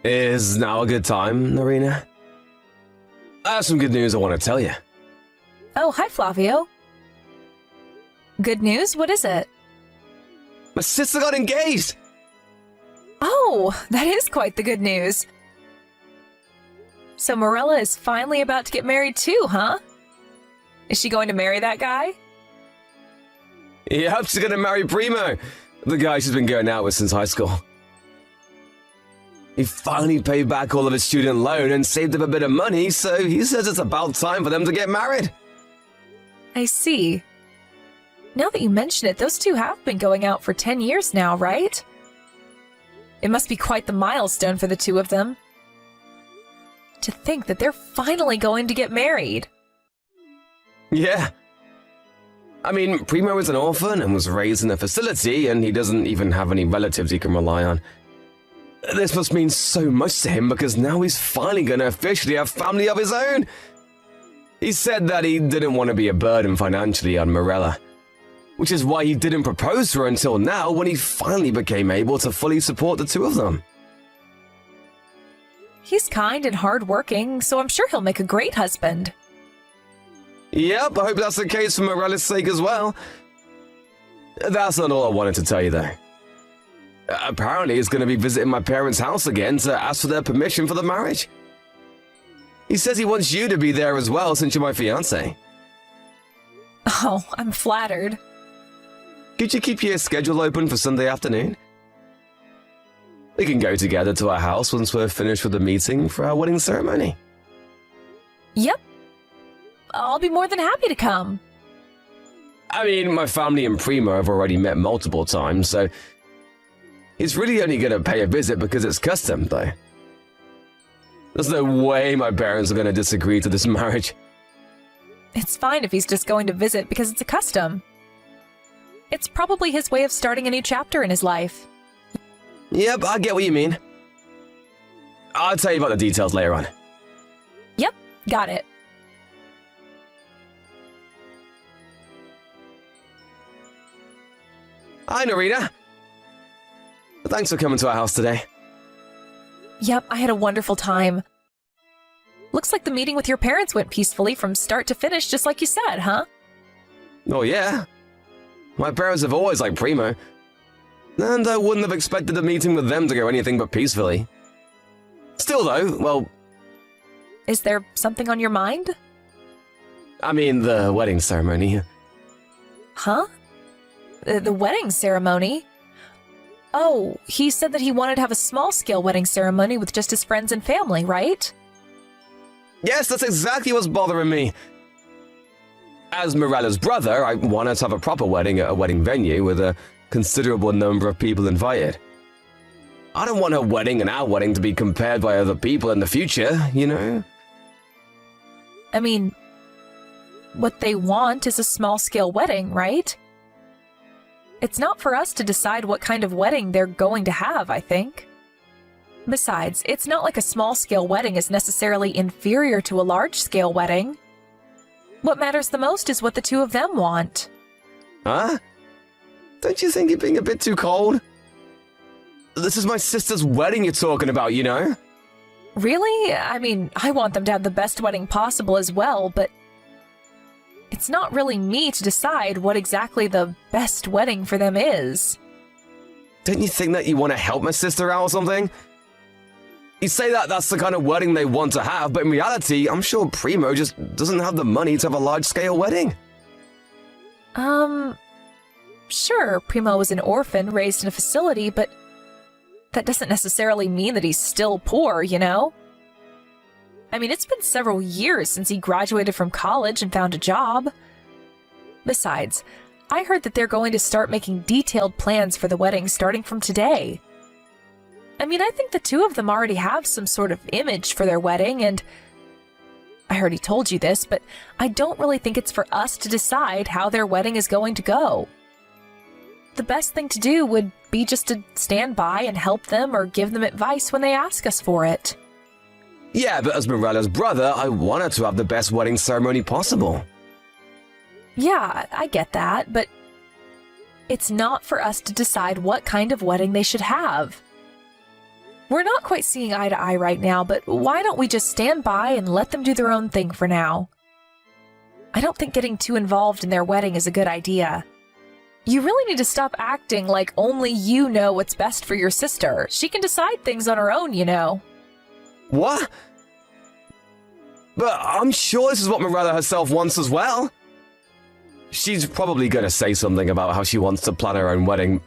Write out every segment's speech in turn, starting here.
Is now a good time, Narina? I have some good news I want to tell you. Oh, hi, Flavio. Good news? What is it? My sister got engaged! Oh, that is quite the good news. So Morella is finally about to get married too, huh? Is she going to marry that guy? Yep, she's gonna marry Primo, the guy she's been going out with since high school. He finally paid back all of his student loan and saved up a bit of money, so he says it's about time for them to get married. I see. Now that you mention it, those two have been going out for 10 years now, right? It must be quite the milestone for the two of them. To think that they're finally going to get married. Yeah. I mean, Primo is an orphan and was raised in a facility, and he doesn't even have any relatives he can rely on. This must mean so much to him because now he's finally going to officially have family of his own. He said that he didn't want to be a burden financially on Morella, which is why he didn't propose to her until now when he finally became able to fully support the two of them. He's kind and hardworking, so I'm sure he'll make a great husband. Yep, I hope that's the case for Morella's sake as well. That's not all I wanted to tell you, though. Apparently, he's going to be visiting my parents' house again to ask for their permission for the marriage. He says he wants you to be there as well since you're my fiancé. Oh, I'm flattered. Could you keep your schedule open for Sunday afternoon? We can go together to our house once we're finished with the meeting for our wedding ceremony. Yep. I'll be more than happy to come. I mean, my family and Primo have already met multiple times, so he's really only going to pay a visit because it's custom, though. There's no way my parents are going to disagree to this marriage. It's fine if he's just going to visit because it's a custom. It's probably his way of starting a new chapter in his life. Yep, I get what you mean. I'll tell you about the details later on. Yep, got it. Hi, Narita. Thanks for coming to our house today. Yep, I had a wonderful time. Looks like the meeting with your parents went peacefully from start to finish, just like you said, huh? Oh, yeah. My parents have always liked Primo. And I wouldn't have expected the meeting with them to go anything but peacefully. Still, though, well... Is there something on your mind? I mean, the wedding ceremony. Huh? The wedding ceremony? Oh, he said that he wanted to have a small-scale wedding ceremony with just his friends and family, right? Yes, that's exactly what's bothering me. As Morella's brother, I wanted to have a proper wedding at a wedding venue with a considerable number of people invited. I don't want her wedding and our wedding to be compared by other people in the future, you know? I mean, what they want is a small-scale wedding, right? It's not for us to decide what kind of wedding they're going to have, I think. Besides, it's not like a small-scale wedding is necessarily inferior to a large-scale wedding. What matters the most is what the two of them want. Huh? Don't you think you're being a bit too cold? This is my sister's wedding you're talking about, you know? Really? I mean, I want them to have the best wedding possible as well, but it's not really me to decide what exactly the best wedding for them is. Don't you think that you want to help my sister out or something? You say that that's the kind of wedding they want to have, but in reality, I'm sure Primo just doesn't have the money to have a large-scale wedding. Sure, Primo was an orphan raised in a facility, but that doesn't necessarily mean that he's still poor, you know? I mean, it's been several years since he graduated from college and found a job. Besides, I heard that they're going to start making detailed plans for the wedding starting from today. I mean, I think the two of them already have some sort of image for their wedding, and I heard he told you this, but I don't really think it's for us to decide how their wedding is going to go. The best thing to do would be just to stand by and help them or give them advice when they ask us for it. Yeah, but as Morella's brother, I wanted to have the best wedding ceremony possible. Yeah, I get that, but it's not for us to decide what kind of wedding they should have. We're not quite seeing eye to eye right now, but why don't we just stand by and let them do their own thing for now? I don't think getting too involved in their wedding is a good idea. You really need to stop acting like only you know what's best for your sister. She can decide things on her own, you know. What? But I'm sure this is what Morella herself wants as well. She's probably going to say something about how she wants to plan her own wedding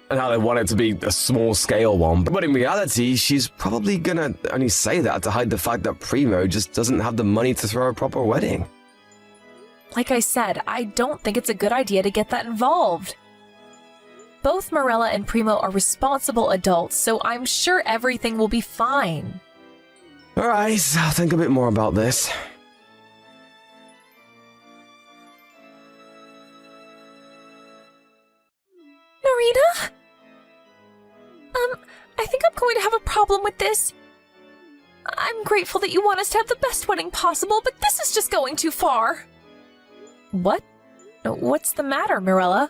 and how they want it to be a small-scale one. But in reality, she's probably going to only say that to hide the fact that Primo just doesn't have the money to throw a proper wedding. Like I said, I don't think it's a good idea to get that involved. Both Morella and Primo are responsible adults, so I'm sure everything will be fine. All right, I'll think a bit more about this. Narita? I think I'm going to have a problem with this. I'm grateful that you want us to have the best wedding possible, but this is just going too far. What? What's the matter, Mirella?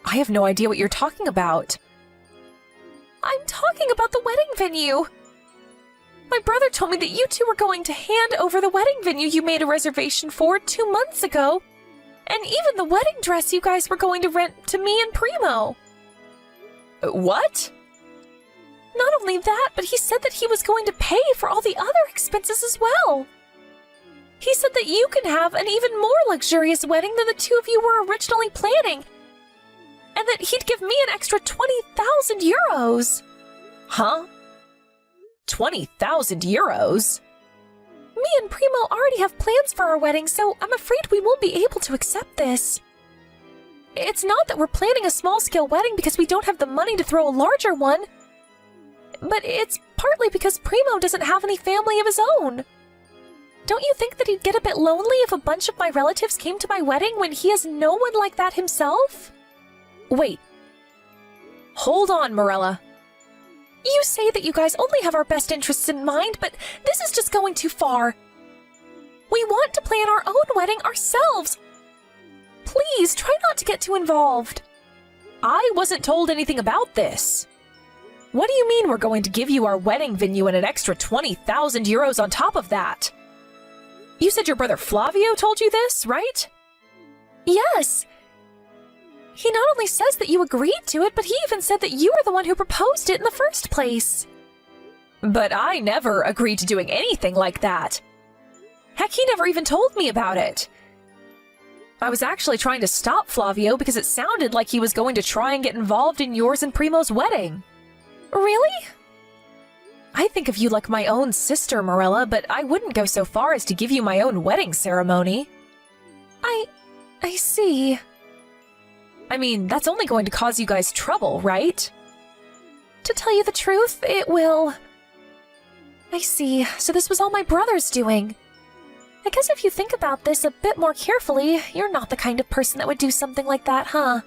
I have no idea what you're talking about. I'm talking about the wedding venue. My brother told me that you two were going to hand over the wedding venue you made a reservation for 2 months ago. And even the wedding dress you guys were going to rent to me and Primo. What? Not only that, but he said that he was going to pay for all the other expenses as well. He said that you can have an even more luxurious wedding than the two of you were originally planning. And that he'd give me an extra 20,000 euros. Huh? 20,000 euros? Me and Primo already have plans for our wedding, so I'm afraid we won't be able to accept this. It's not that we're planning a small-scale wedding because we don't have the money to throw a larger one, but it's partly because Primo doesn't have any family of his own. Don't you think that he'd get a bit lonely if a bunch of my relatives came to my wedding when he has no one like that himself? Wait. Hold on, Morella. You say that you guys only have our best interests in mind, but this is just going too far. We want to plan our own wedding ourselves. Please, try not to get too involved. I wasn't told anything about this. What do you mean we're going to give you our wedding venue and an extra 20,000 euros on top of that? You said your brother Flavio told you this, right? Yes. He not only says that you agreed to it, but he even said that you were the one who proposed it in the first place. But I never agreed to doing anything like that. Heck, he never even told me about it. I was actually trying to stop Flavio because it sounded like he was going to try and get involved in yours and Primo's wedding. Really? I think of you like my own sister, Morella, but I wouldn't go so far as to give you my own wedding ceremony. I see. I mean, that's only going to cause you guys trouble, right? To tell you the truth, it will. I see. So this was all my brother's doing. I guess if you think about this a bit more carefully, you're not the kind of person that would do something like that, huh?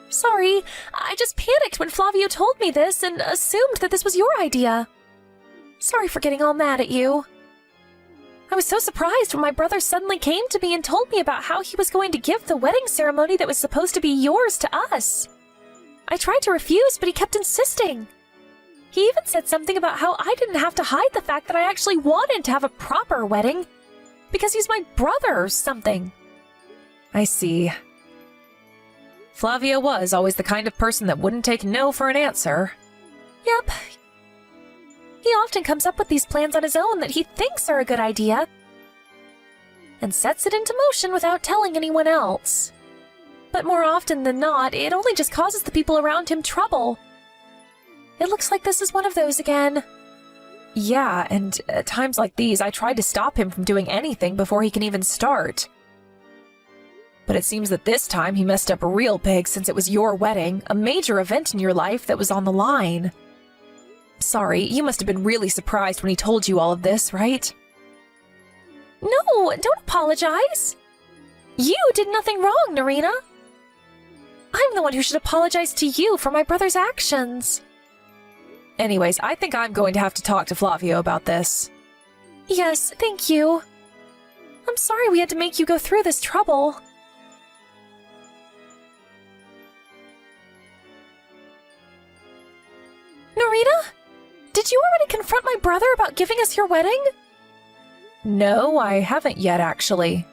Sorry, I just panicked when Flavio told me this and assumed that this was your idea. Sorry for getting all mad at you. I was so surprised when my brother suddenly came to me and told me about how he was going to give the wedding ceremony that was supposed to be yours to us. I tried to refuse, but he kept insisting. He even said something about how I didn't have to hide the fact that I actually wanted to have a proper wedding because he's my brother or something. I see. Flavio was always the kind of person that wouldn't take no for an answer. Yep. He often comes up with these plans on his own that he thinks are a good idea and sets it into motion without telling anyone else. But more often than not, it only just causes the people around him trouble. It looks like this is one of those again. Yeah, and at times like these, I tried to stop him from doing anything before he can even start. But it seems that this time he messed up real big since it was your wedding, a major event in your life that was on the line. Sorry, you must have been really surprised when he told you all of this, right? No, don't apologize. You did nothing wrong, Narina. I'm the one who should apologize to you for my brother's actions. Anyways, I think I'm going to have to talk to Flavio about this. Yes, thank you. I'm sorry we had to make you go through this trouble. Marina? Did you already confront my brother about giving us your wedding? No, I haven't yet, actually.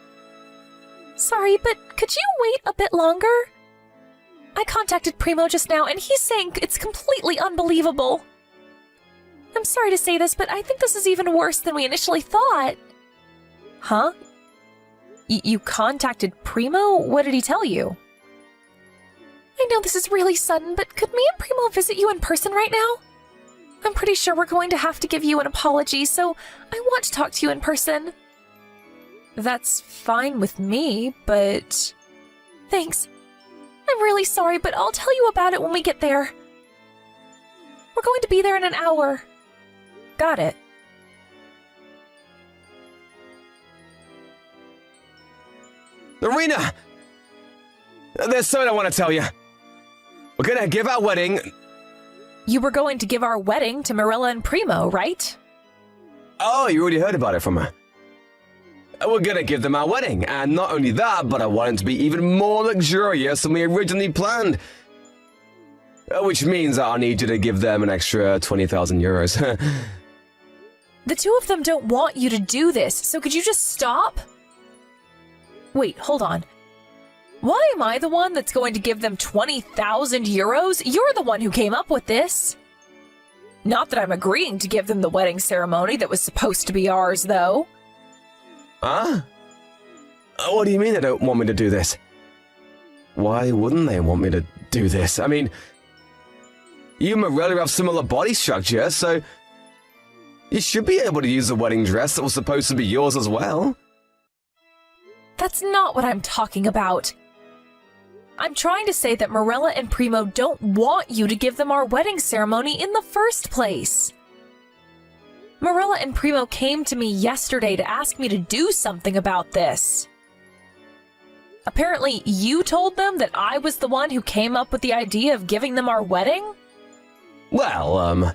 Sorry, but could you wait a bit longer? I contacted Primo just now, and he's saying it's completely unbelievable. I'm sorry to say this, but I think this is even worse than we initially thought. Huh? You contacted Primo? What did he tell you? I know this is really sudden, but could me and Primo visit you in person right now? I'm pretty sure we're going to have to give you an apology, so I want to talk to you in person. That's fine with me, but... Thanks. I'm really sorry, but I'll tell you about it when we get there. We're going to be there in an hour. Got it. Irina! There's something I want to tell you. We're gonna give our wedding... You were going to give our wedding to Marilla and Primo, right? Oh, you already heard about it from her. We're gonna give them our wedding, and not only that, but I want it to be even more luxurious than we originally planned. Which means I'll need you to give them an extra 20,000 euros. The two of them don't want you to do this, so could you just stop? Wait, hold on. Why am I the one that's going to give them 20,000 euros? You're the one who came up with this. Not that I'm agreeing to give them the wedding ceremony that was supposed to be ours, though. Huh? What do you mean they don't want me to do this? Why wouldn't they want me to do this? I mean, you and Marilla have similar body structure, so you should be able to use the wedding dress that was supposed to be yours as well. That's not what I'm talking about. I'm trying to say that Marilla and Primo don't want you to give them our wedding ceremony in the first place. Marilla and Primo came to me yesterday to ask me to do something about this. Apparently, you told them that I was the one who came up with the idea of giving them our wedding? Well,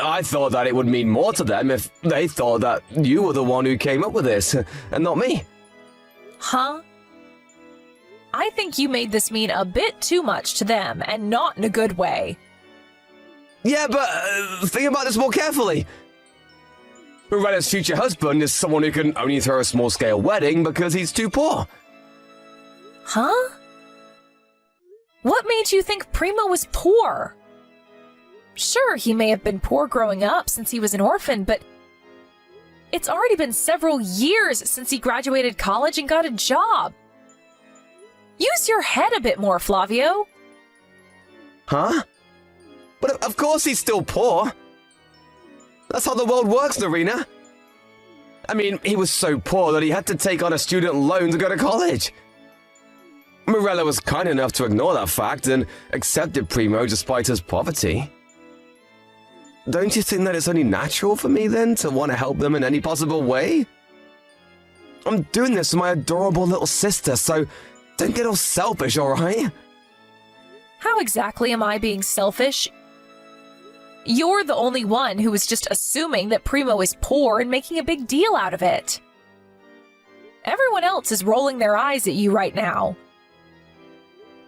I thought that it would mean more to them if they thought that you were the one who came up with this, and not me. Huh? I think you made this mean a bit too much to them, and not in a good way. Yeah, but think about this more carefully. Morella's future husband is someone who can only throw a small-scale wedding because he's too poor. Huh? What made you think Primo was poor? Sure, he may have been poor growing up since he was an orphan, but it's already been several years since he graduated college and got a job. Use your head a bit more, Flavio. Huh? But of course he's still poor. That's how the world works, Narina. I mean, he was so poor that he had to take on a student loan to go to college. Morella was kind enough to ignore that fact and accepted Primo despite his poverty. Don't you think that it's only natural for me, then, to want to help them in any possible way? I'm doing this for my adorable little sister, so don't get all selfish, alright? How exactly am I being selfish? You're the only one who is just assuming that Primo is poor and making a big deal out of it. Everyone else is rolling their eyes at you right now.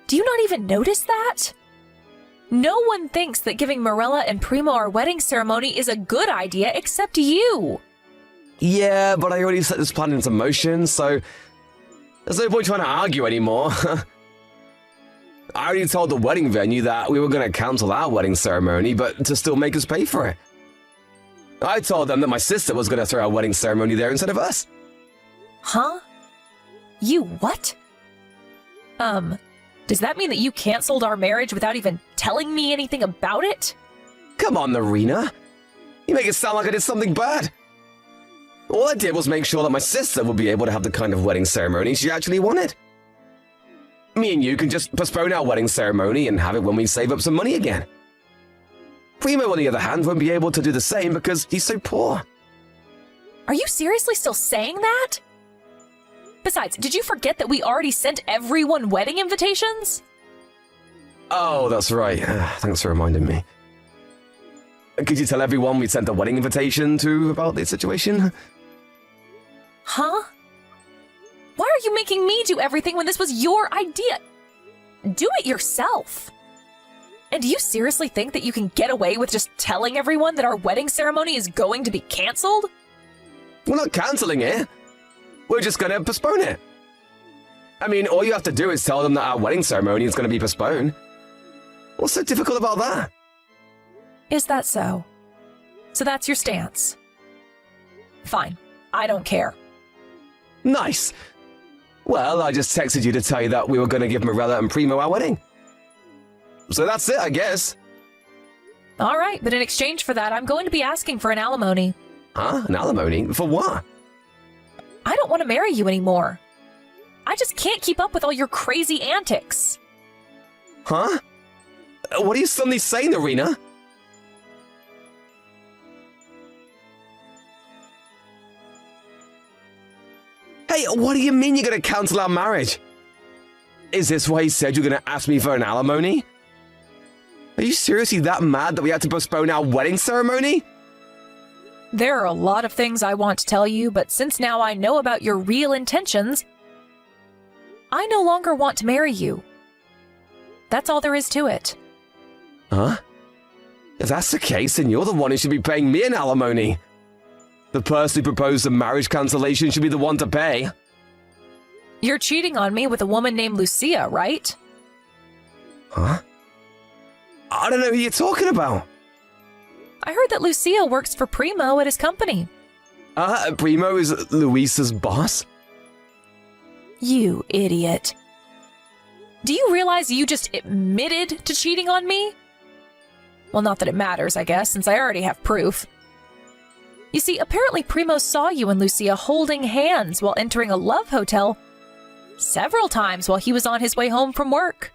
Do you not even notice that? No one thinks that giving Marilla and Primo our wedding ceremony is a good idea except you. Yeah, but I already set this plan into motion, so there's no point trying to argue anymore. I already told the wedding venue that we were going to cancel our wedding ceremony, but to still make us pay for it. I told them that my sister was going to throw our wedding ceremony there instead of us. Huh? You what? Does that mean that you canceled our marriage without even telling me anything about it? Come on, Narina. You make it sound like I did something bad. All I did was make sure that my sister would be able to have the kind of wedding ceremony she actually wanted. Me and you can just postpone our wedding ceremony and have it when we save up some money again. Primo, on the other hand, won't be able to do the same because he's so poor. Are you seriously still saying that? Besides, did you forget that we already sent everyone wedding invitations? Oh, that's right. Thanks for reminding me. Could you tell everyone we sent a wedding invitation to about the situation? Huh? Why are you making me do everything when this was your idea? Do it yourself. And do you seriously think that you can get away with just telling everyone that our wedding ceremony is going to be cancelled? We're not cancelling it. We're just going to postpone it. I mean, all you have to do is tell them that our wedding ceremony is going to be postponed. What's so difficult about that? Is that so? So that's your stance? Fine. I don't care. Nice. Well, I just texted you to tell you that we were going to give Morella and Primo our wedding. So that's it, I guess. All right, but in exchange for that, I'm going to be asking for an alimony. Huh? An alimony? For what? I don't want to marry you anymore. I just can't keep up with all your crazy antics. Huh? What are you suddenly saying, Irina? Hey, what do you mean you're going to cancel our marriage? Is this why you said you're going to ask me for an alimony? Are you seriously that mad that we had to postpone our wedding ceremony? There are a lot of things I want to tell you, but since now I know about your real intentions, I no longer want to marry you. That's all there is to it. Huh? If that's the case, then you're the one who should be paying me an alimony. The person who proposed the marriage cancellation should be the one to pay. You're cheating on me with a woman named Lucia, right? Huh? I don't know who you're talking about. I heard that Lucia works for Primo at his company. Primo is Luisa's boss? You idiot. Do you realize you just admitted to cheating on me? Well, not that it matters, I guess, since I already have proof. You see, apparently Primo saw you and Lucia holding hands while entering a love hotel several times while he was on his way home from work.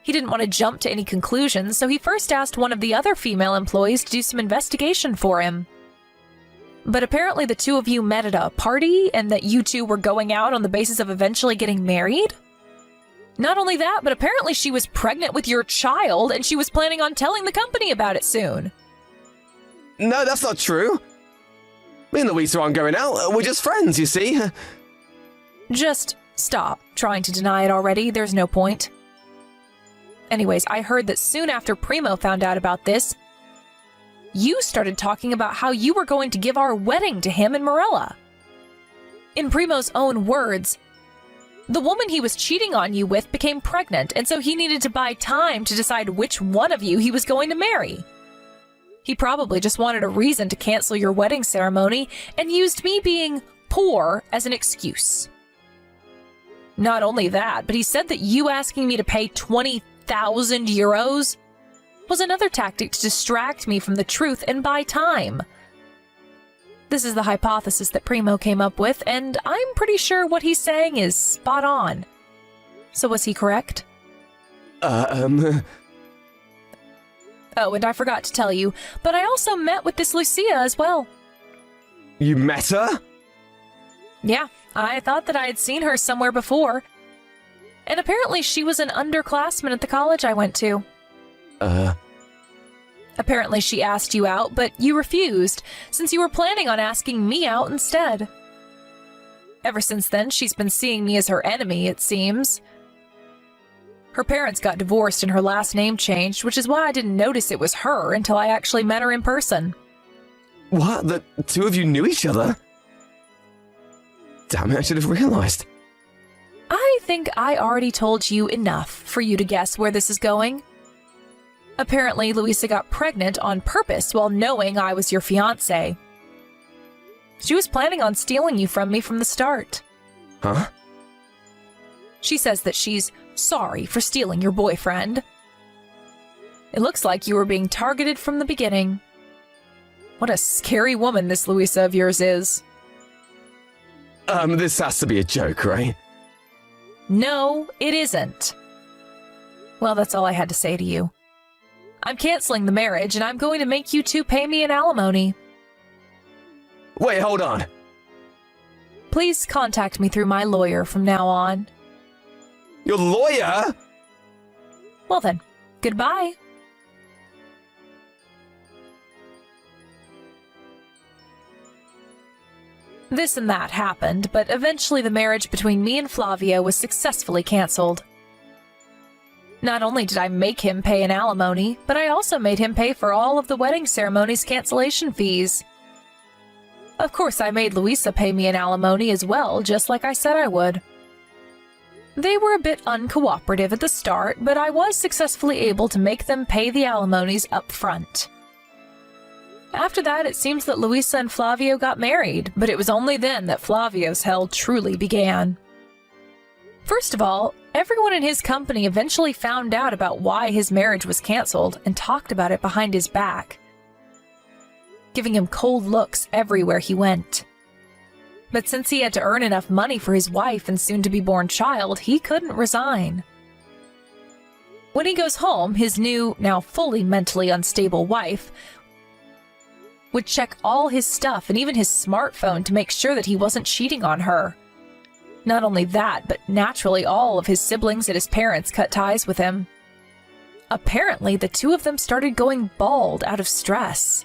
He didn't want to jump to any conclusions, so he first asked one of the other female employees to do some investigation for him. But apparently the two of you met at a party and that you two were going out on the basis of eventually getting married? Not only that, but apparently she was pregnant with your child and she was planning on telling the company about it soon. No, that's not true. Me and Luisa aren't going out. We're just friends, you see. Just stop trying to deny it already. There's no point. Anyways, I heard that soon after Primo found out about this, you started talking about how you were going to give our wedding to him and Morella. In Primo's own words, the woman he was cheating on you with became pregnant, and so he needed to buy time to decide which one of you he was going to marry. He probably just wanted a reason to cancel your wedding ceremony and used me being poor as an excuse. Not only that, but he said that you asking me to pay 20,000 euros was another tactic to distract me from the truth and buy time. This is the hypothesis that Primo came up with, and I'm pretty sure what he's saying is spot on. So was he correct? Oh, and I forgot to tell you, but I also met with this Lucia as well. You met her? Yeah, I thought that I had seen her somewhere before. And apparently she was an underclassman at the college I went to. Apparently she asked you out, but you refused, since you were planning on asking me out instead. Ever since then, she's been seeing me as her enemy, it seems. Her parents got divorced and her last name changed, which is why I didn't notice it was her until I actually met her in person. What? The two of you knew each other? Damn it, I should have realized. I think I already told you enough for you to guess where this is going. Apparently, Luisa got pregnant on purpose while knowing I was your fiancé. She was planning on stealing you from me from the start. Huh? She says that she's sorry for stealing your boyfriend. It looks like you were being targeted from the beginning. What a scary woman this Luisa of yours is. This has to be a joke, right? No, it isn't. Well, that's all I had to say to you. I'm canceling the marriage, and I'm going to make you two pay me an alimony. Wait, hold on. Please contact me through my lawyer from now on. Your lawyer? Well then, goodbye. This and that happened, but eventually the marriage between me and Flavia was successfully canceled. Not only did I make him pay an alimony, but I also made him pay for all of the wedding ceremony's cancellation fees. Of course, I made Louisa pay me an alimony as well, just like I said I would. They were a bit uncooperative at the start, but I was successfully able to make them pay the alimonies up front. After that, it seems that Louisa and Flavio got married, but it was only then that Flavio's hell truly began. First of all, everyone in his company eventually found out about why his marriage was canceled and talked about it behind his back, giving him cold looks everywhere he went. But since he had to earn enough money for his wife and soon-to-be-born child, he couldn't resign. When he goes home, his new, now fully mentally unstable wife would check all his stuff and even his smartphone to make sure that he wasn't cheating on her. Not only that, but naturally all of his siblings and his parents cut ties with him. Apparently, the two of them started going bald out of stress.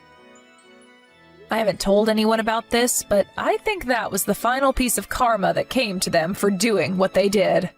I haven't told anyone about this, but I think that was the final piece of karma that came to them for doing what they did.